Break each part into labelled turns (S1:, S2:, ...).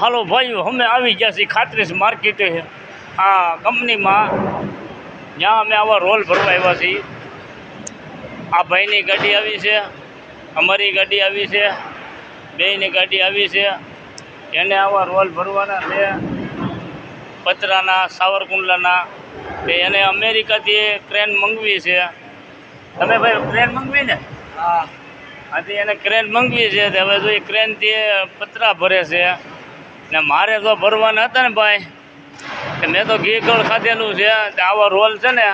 S1: હાલો ભાઈઓ, અમે આવી ગયા છીએ ખાત્રીસ માર્કેટે આ કંપનીમાં, જ્યાં અમે આવા રોલ ભરવા આવ્યા છીએ. આ ભાઈની ગાડી આવી છે, અમારી ગાડી આવી છે, બેયની ગાડી આવી છે. એને આવા રોલ ભરવાના છે પતરાના, સાવરકુંડલાના. કે એને અમેરિકાથી ક્રેન મંગવી છે. તમે ભાઈ ક્રેન મંગવી ને? હા. આથી એને ક્રેન મંગવી છે. હવે જો એ ક્રેનથી પતરા ભરે છે. ને મારે તો ભરવાના હતા ને ભાઈ, કે મેં તો ઘી ગળ ખાધેલું છે. આવા રોલ છે ને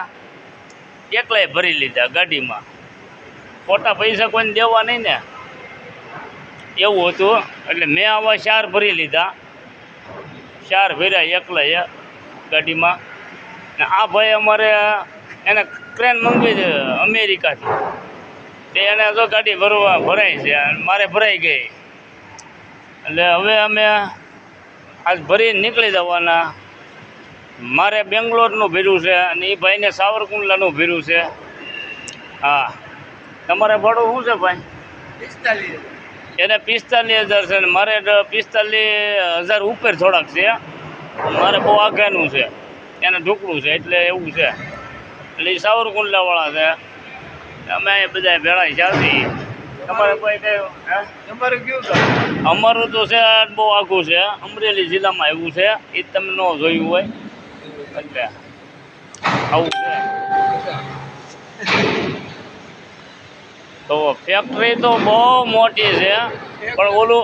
S1: એકલાય ભરી લીધા ગાડીમાં, ખોટા પૈસા કોઈને દેવા નહીં ને, એવું હતું. એટલે મેં આવા 4 ભરી લીધા, 4 ભર્યા એકલાય ગાડીમાં. ને આ ભાઈ અમારે એને ક્રેન મંગવી છે અમેરિકાથી, તે એને તો ગાડી ભરાય છે, મારે ભરાઈ ગઈ. એટલે હવે અમે આજ ભરીને નીકળી જવાના. મારે બેંગ્લોરનું ભર્યું છે અને એ ભાઈને સાવરકુંડલાનું ભર્યું છે. હા, તમારે ભાડું શું છે ભાઈ? 45. એને 45,000 છે ને મારે 45,000 ઉપર થોડાક છે. મારે બહુ આઘાનું છે, એને ઢોકળું છે, એટલે એવું છે. એટલે એ સાવરકુંડલાવાળા છે, અમે અહીંયા બધા ભેળા ચાલતી. તમારે કોઈ કયું? હે, તમારે કયું છે? અમારું તો છે બહુ આઘું છે, અમરેલી જિલ્લામાં આવ્યું છે. એ તમે ન જોયું હોય એટલે આવું છે. તો ફેક્ટરી તો બહુ મોટી છે, પણ ઓલું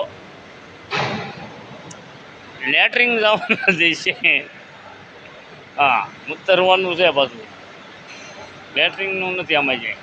S1: લેટરિંગ જવાનું નથી છે. હા, ઉતરવાનું છે પાછું, લેટરિંગનું નથી આમાં જાય.